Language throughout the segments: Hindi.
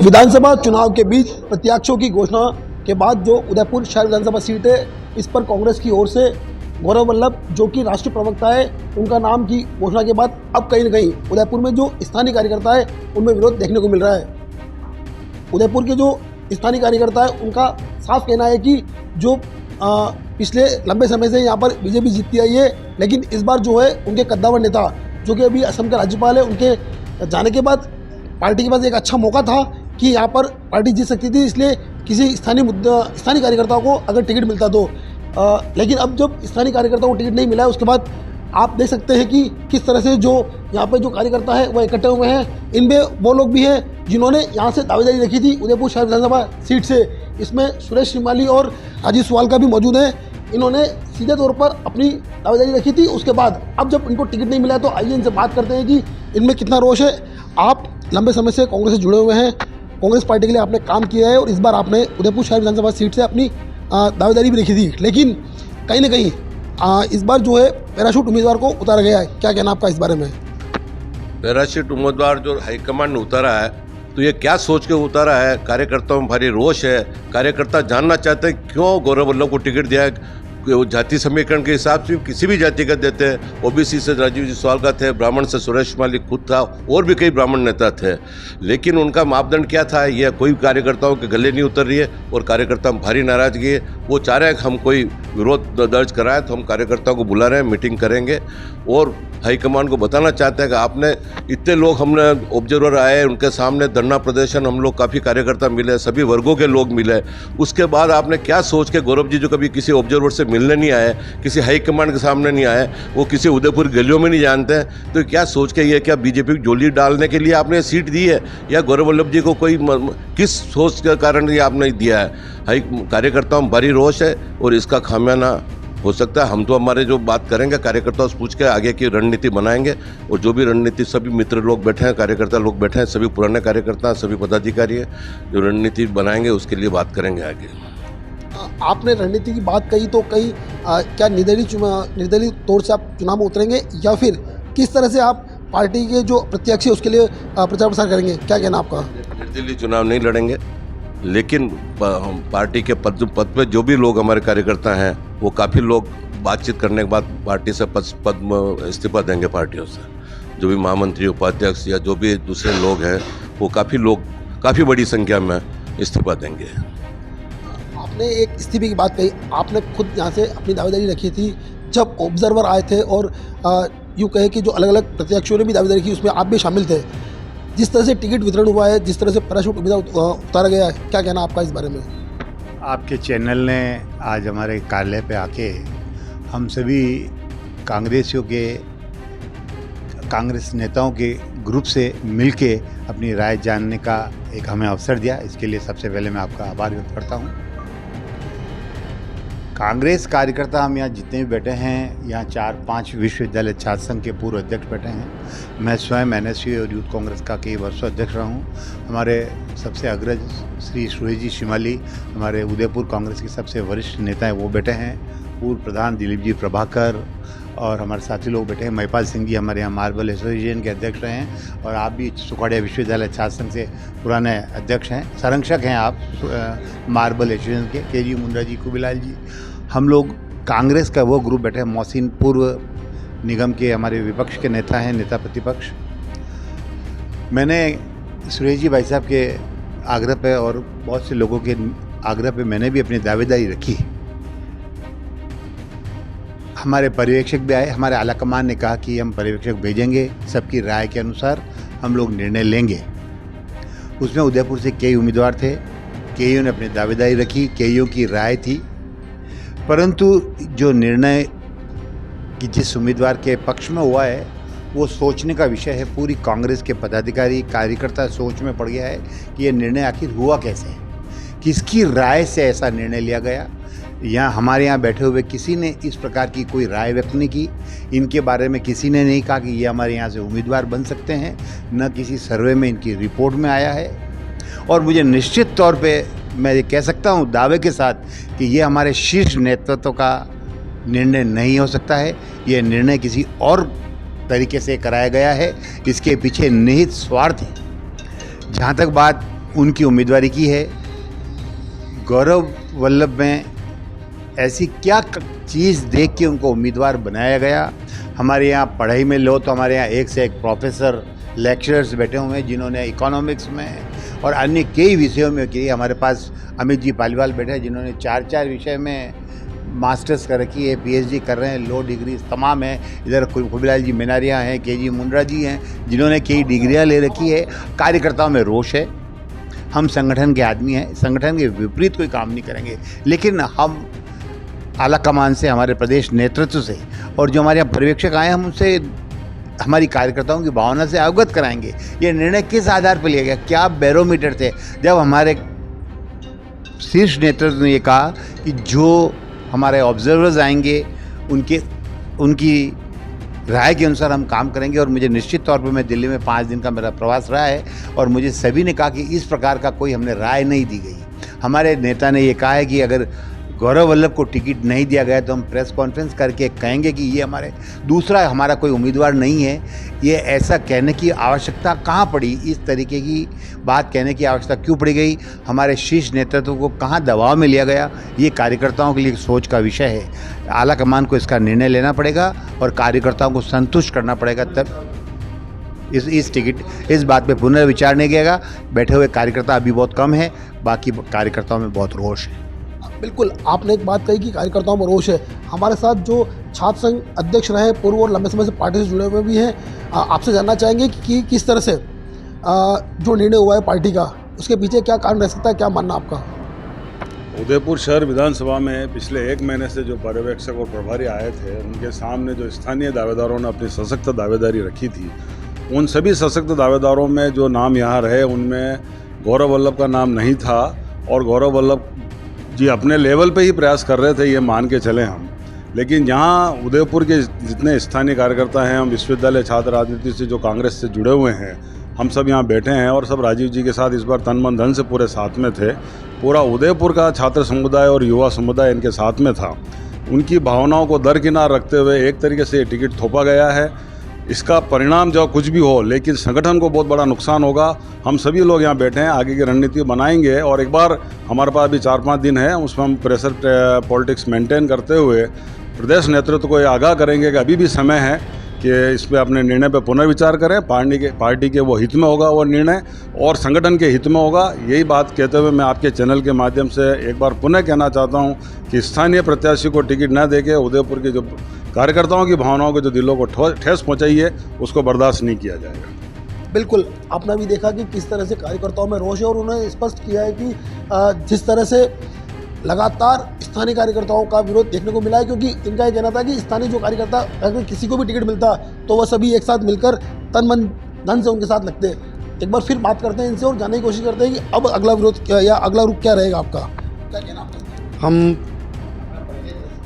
विधानसभा चुनाव के बीच प्रत्याशियों की घोषणा के बाद जो उदयपुर शहर विधानसभा सीट है, इस पर कांग्रेस की ओर से गौरव वल्लभ जो कि राष्ट्रीय प्रवक्ता है, उनका नाम की घोषणा के बाद अब कहीं न कहीं उदयपुर में जो स्थानीय कार्यकर्ता है उनमें विरोध देखने को मिल रहा है। उदयपुर के जो स्थानीय कार्यकर्ता है उनका साफ कहना है कि जो पिछले लंबे समय से यहाँ पर बीजेपी जीतती आई है, लेकिन इस बार जो है उनके कद्दावर नेता जो कि अभी असम के राज्यपाल है, उनके जाने के बाद पार्टी के पास एक अच्छा मौका था कि यहाँ पर पार्टी जीत सकती थी, इसलिए किसी स्थानीय कार्यकर्ताओं को अगर टिकट मिलता तो लेकिन अब जब स्थानीय कार्यकर्ताओं को टिकट नहीं मिला है, उसके बाद आप देख सकते हैं कि किस तरह से जो यहाँ पे जो कार्यकर्ता है वह इकट्ठे हुए हैं। इनमें वो लोग भी हैं जिन्होंने यहाँ से दावेदारी रखी थी उदयपुर शहर विधानसभा सीट से। इसमें सुरेश श्रीमाली और राजीव सवाल का भी मौजूद है। इन्होंने सीधे तौर पर अपनी दावेदारी रखी थी। उसके बाद अब जब इनको टिकट नहीं मिला तो आइए इनसे बात करते हैं कि इनमें कितना रोष है। आप लंबे समय से कांग्रेस से जुड़े हुए हैं, कांग्रेस पार्टी के लिए आपने काम किया है और इस बार आपने उदयपुर शहर विधानसभा सीट से अपनी दावेदारी भी रखी थी, लेकिन कहीं ना कहीं इस बार जो है पैराशूट उम्मीदवार को उतारा गया है। क्या कहना आपका इस बारे में? पैराशूट उम्मीदवार जो हाईकमान ने उतारा है, तो ये क्या सोच के उतारा है? कार्यकर्ताओं में भारी रोष है। कार्यकर्ता जानना चाहते हैं क्यों गौरव वल्लभ को टिकट दिया है। वो जाति समीकरण के हिसाब से किसी भी जाति का देते हैं। ओबीसी से राजीव जी सवाल का थे, ब्राह्मण से सुरेश मालिक खुद था, और भी कई ब्राह्मण नेता थे, लेकिन उनका मापदंड क्या था? यह कोई कार्यकर्ताओं के गले नहीं उतर रही है और कार्यकर्ता में भारी नाराजगी है। वो चाह रहे हैं कि हम कोई विरोध दर्ज कराएं, तो हम कार्यकर्ताओं को बुला रहे हैं, मीटिंग करेंगे और हाईकमान को बताना चाहते हैं कि आपने इतने लोग, हमने ऑब्जर्वर आए, उनके सामने धरना प्रदर्शन, हम लोग काफ़ी कार्यकर्ता मिले, सभी वर्गों के लोग मिले। उसके बाद आपने क्या सोच के गौरव जी जो कभी किसी ऑब्जर्वर से मिलने नहीं आए, किसी हाईकमान के सामने नहीं आए, वो किसी उदयपुर गलियों में नहीं जानते हैं, तो क्या सोच के ये क्या बीजेपी की झोली डालने के लिए आपने सीट दी है, या गौरव वल्लभ जी को कोई किस सोच के कारण ये आपने दिया है? कार्यकर्ताओं में भारी रोष है और इसका खामियाना हो सकता है। हम तो हमारे जो बात करेंगे कार्यकर्ताओं से पूछ के आगे की रणनीति बनाएंगे, और जो भी रणनीति, सभी मित्र लोग बैठे हैं, कार्यकर्ता लोग बैठे हैं, सभी पुराने कार्यकर्ता, सभी पदाधिकारी हैं, जो रणनीति बनाएंगे उसके लिए बात करेंगे आगे। आपने रणनीति की बात कही, तो कहीं क्या निर्दलीय तौर से आप चुनाव में उतरेंगे या फिर किस तरह से आप पार्टी के जो प्रत्याशी है उसके लिए प्रचार प्रसार करेंगे? क्या कहना आपका? निर्दलीय चुनाव नहीं लड़ेंगे, लेकिन पार्टी के पद पे जो भी लोग हमारे कार्यकर्ता हैं, वो काफ़ी लोग बातचीत करने के बाद पार्टी से पद में इस्तीफा देंगे। पार्टियों से जो भी महामंत्री, उपाध्यक्ष या जो भी दूसरे लोग हैं, वो काफ़ी लोग काफ़ी बड़ी संख्या में इस्तीफा देंगे। आपने एक इस्तीफे की बात कही, आपने खुद यहाँ से अपनी दावेदारी रखी थी जब ऑब्जर्वर आए थे, और यूँ कहे कि जो अलग अलग प्रत्याशियों ने भी दावेदारी की उसमें आप भी शामिल थे। जिस तरह से टिकट वितरण हुआ है, जिस तरह से पैराशूट उम्मीदवार उतारा गया है, क्या कहना आपका इस बारे में? आपके चैनल ने आज हमारे कार्यालय पे आके हम सभी कांग्रेसियों के, कांग्रेस नेताओं के ग्रुप से मिलके अपनी राय जानने का एक हमें अवसर दिया। इसके लिए सबसे पहले मैं आपका आभार व्यक्त करता हूँ। कांग्रेस कार्यकर्ता हम यहाँ जितने भी बैठे हैं, यहाँ 4-5 विश्वविद्यालय छात्र संघ के पूर्व अध्यक्ष बैठे हैं। मैं स्वयं एनएसयू और यूथ कांग्रेस का कई वर्षों अध्यक्ष रहा हूँ। हमारे सबसे अग्रज श्री सुरेश जी श्रीमाली, हमारे उदयपुर कांग्रेस के सबसे वरिष्ठ नेता हैं, वो बैठे हैं। पूर्व प्रधान दिलीप जी प्रभाकर और हमारे साथी लोग बैठे हैं। महिपाल सिंह जी हमारे यहाँ मार्बल एसोसिएशन के अध्यक्ष रहे हैं, और आप भी सुखाड़िया विश्वविद्यालय छात्र संघ से पुराने अध्यक्ष हैं, संरक्षक हैं आप मार्बल एसोसिएशन के। के.जी. मुंडा जी, कुबीलाल जी, हम लोग कांग्रेस का वो ग्रुप बैठे हैं। मोहसिन पूर्व निगम के हमारे विपक्ष के नेता हैं, नेता प्रतिपक्ष। मैंने सुरेश जी भाई साहब के आग्रह पे और बहुत से लोगों के आग्रह पे मैंने भी अपनी दावेदारी रखी। हमारे पर्यवेक्षक भी आए, हमारे आलाकमान ने कहा कि हम पर्यवेक्षक भेजेंगे, सबकी राय के अनुसार हम लोग निर्णय लेंगे। उसमें उदयपुर से कई उम्मीदवार थे, कईयों ने अपनी दावेदारी रखी, कईयों की राय थी, परंतु जो निर्णय कि जिस उम्मीदवार के पक्ष में हुआ है वो सोचने का विषय है। पूरी कांग्रेस के पदाधिकारी, कार्यकर्ता सोच में पड़ गया है कि ये निर्णय आखिर हुआ कैसे, किसकी राय से ऐसा निर्णय लिया गया। यहाँ हमारे यहाँ बैठे हुए किसी ने इस प्रकार की कोई राय व्यक्त नहीं की। इनके बारे में किसी ने नहीं कहा कि ये हमारे यहाँ से उम्मीदवार बन सकते हैं, न किसी सर्वे में इनकी रिपोर्ट में आया है। और मुझे निश्चित तौर पे मैं ये कह सकता हूँ दावे के साथ कि ये हमारे शीर्ष नेतृत्व का निर्णय नहीं हो सकता है। ये निर्णय किसी और तरीके से कराया गया है, इसके पीछे निहित स्वार्थ है। जहाँ तक बात उनकी उम्मीदवारी की है। गौरव वल्लभ में ऐसी क्या चीज़ देख के उनको उम्मीदवार बनाया गया। हमारे यहाँ पढ़ाई में लो तो हमारे यहाँ एक से एक प्रोफेसर लेक्चरर्स बैठे हुए हैं जिन्होंने इकोनॉमिक्स में और अन्य कई विषयों में की। हमारे पास अमित जी पालीवाल बैठे हैं जिन्होंने 4 विषय में मास्टर्स कर रखी है, पीएचडी कर रहे हैं, लो डिग्री तमाम है। इधर खुबीलाल जी मेनारिया हैं, केजी मुंद्रा जी हैं जिन्होंने कई डिग्रियां ले रखी है। कार्यकर्ताओं में रोष है। हम संगठन के आदमी हैं, संगठन के विपरीत कोई काम नहीं करेंगे, लेकिन हम आला कमान से, हमारे प्रदेश नेतृत्व से और जो हमारे यहाँ पर्यवेक्षक आए हम उनसे हमारी कार्यकर्ताओं की भावना से अवगत कराएंगे। ये निर्णय किस आधार पर लिया गया, क्या बैरोमीटर थे। जब हमारे शीर्ष नेतृत्व ने ये कहा कि जो हमारे ऑब्जर्वर्स आएंगे उनकी राय के अनुसार हम काम करेंगे, और मुझे निश्चित तौर पे मैं दिल्ली में 5 दिन का मेरा प्रवास रहा है और मुझे सभी ने कहा कि इस प्रकार का कोई हमने राय नहीं दी गई। हमारे नेता ने ये कहा है कि अगर गौरव वल्लभ को टिकट नहीं दिया गया तो हम प्रेस कॉन्फ्रेंस करके कहेंगे कि ये हमारा कोई उम्मीदवार नहीं है। ये ऐसा कहने की आवश्यकता कहाँ पड़ी, इस तरीके की बात कहने की आवश्यकता क्यों पड़ी गई, हमारे शीर्ष नेतृत्व को कहाँ दबाव में लिया गया, ये कार्यकर्ताओं के लिए सोच का विषय है। आला कमान को इसका निर्णय लेना पड़ेगा और कार्यकर्ताओं को संतुष्ट करना पड़ेगा, तब इस बात पे पुनर्विचार नहीं किया। बैठे हुए कार्यकर्ता अभी बहुत कम है, बाकी कार्यकर्ताओं में बहुत रोष है। बिल्कुल, आपने एक बात कही कि कार्यकर्ताओं में रोष है। हमारे साथ जो छात्र संघ अध्यक्ष रहे पूर्व और लंबे समय से पार्टी से जुड़े हुए भी हैं, आपसे जानना चाहेंगे कि किस तरह से जो निर्णय हुआ है पार्टी का, उसके पीछे क्या कारण रह सकता है, क्या मानना आपका। उदयपुर शहर विधानसभा में पिछले 1 महीने से जो पर्यवेक्षक और प्रभारी आए थे, उनके सामने जो स्थानीय दावेदारों ने अपनी सशक्त दावेदारी रखी थी, उन सभी सशक्त दावेदारों में जो नाम यहाँ रहे उनमें गौरव वल्लभ का नाम नहीं था। और गौरव वल्लभ जी अपने लेवल पे ही प्रयास कर रहे थे, ये मान के चले हम। लेकिन यहाँ उदयपुर के जितने स्थानीय कार्यकर्ता हैं, हम विश्वविद्यालय छात्र राजनीति से जो कांग्रेस से जुड़े हुए हैं, हम सब यहाँ बैठे हैं और सब राजीव जी के साथ इस बार तन मन धन से पूरे साथ में थे। पूरा उदयपुर का छात्र समुदाय और युवा समुदाय इनके साथ में था। उनकी भावनाओं को दरकिनार रखते हुए एक तरीके से ये टिकट थोपा गया है। इसका परिणाम जो कुछ भी हो, लेकिन संगठन को बहुत बड़ा नुकसान होगा। हम सभी लोग यहाँ बैठे हैं, आगे की रणनीति बनाएंगे और एक बार हमारे पास अभी 4-5 दिन है, उसमें हम प्रेशर पॉलिटिक्स मेंटेन करते हुए प्रदेश नेतृत्व को ये आगाह करेंगे कि अभी भी समय है कि इस पर अपने निर्णय पर पुनर्विचार करें। पार्टी के वो हित में होगा वो निर्णय और संगठन के हित में होगा। यही बात कहते हुए मैं आपके चैनल के माध्यम से एक बार पुनः कहना चाहता हूँ कि स्थानीय प्रत्याशी को टिकट न देके उदयपुर के जो कार्यकर्ताओं की भावनाओं के जो दिलों को ठेस पहुँचाई है, उसको बर्दाश्त नहीं किया जाएगा। बिल्कुल, आपने भी देखा कि किस तरह से कार्यकर्ताओं में रोष है और उन्होंने स्पष्ट किया है कि जिस तरह से लगातार स्थानीय कार्यकर्ताओं का विरोध देखने को मिला है, क्योंकि इनका ये कहना था कि स्थानीय जो कार्यकर्ता अगर किसी को भी टिकट मिलता तो वह सभी एक साथ मिलकर तन मन धन से उनके साथ लगते। एक बार फिर बात करते हैं इनसे और जानने की कोशिश करते हैं कि अब अगला विरोध क्या या अगला रुख क्या रहेगा आपका, क्या कहना आपका।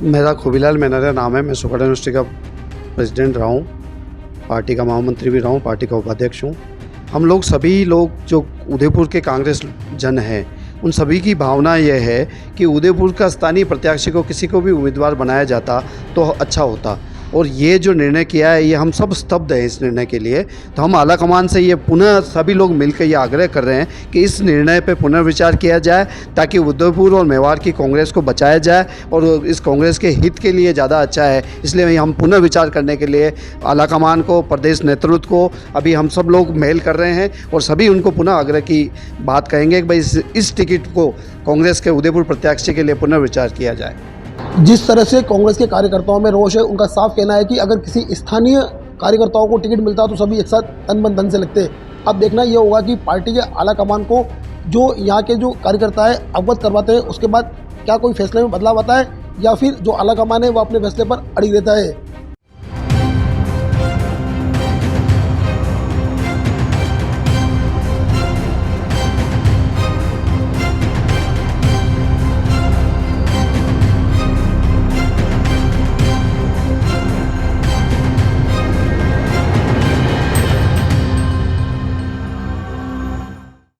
मेरा खुबीलाल मेनारिया नाम है। मैं सुपौल यूनिवर्सिटी का प्रेसिडेंट रहा हूँ, पार्टी का महामंत्री भी रहा हूँ, पार्टी का उपाध्यक्ष हूँ। हम लोग सभी लोग जो उदयपुर के कांग्रेस जन हैं, उन सभी की भावना यह है कि उदयपुर का स्थानीय प्रत्याशी को किसी को भी उम्मीदवार बनाया जाता तो अच्छा होता। और ये जो निर्णय किया है, ये हम सब स्तब्ध हैं इस निर्णय के लिए। तो हम आला कमान से ये पुनः सभी लोग मिलकर ये आग्रह कर रहे हैं कि इस निर्णय पे पुनर्विचार किया जाए, ताकि उदयपुर और मेवाड़ की कांग्रेस को बचाया जाए और इस कांग्रेस के हित के लिए ज़्यादा अच्छा है। इसलिए हम पुनर्विचार करने के लिए आला कमान को, प्रदेश नेतृत्व को अभी हम सब लोग मेल कर रहे हैं और सभी उनको पुनः आग्रह की बात कहेंगे कि भाई इस टिकट को कांग्रेस के उदयपुर प्रत्याशी के लिए पुनर्विचार किया जाए। जिस तरह से कांग्रेस के कार्यकर्ताओं में रोष है, उनका साफ कहना है कि अगर किसी स्थानीय कार्यकर्ताओं को टिकट मिलता तो सभी एक साथ तन मन धन से लगते। अब देखना यह होगा कि पार्टी के आला कमान को जो यहाँ के जो कार्यकर्ता है अवगत करवाते हैं, उसके बाद क्या कोई फैसले में बदलाव आता है या फिर जो आला कमान है वो अपने फैसले पर अड़ी रहता है।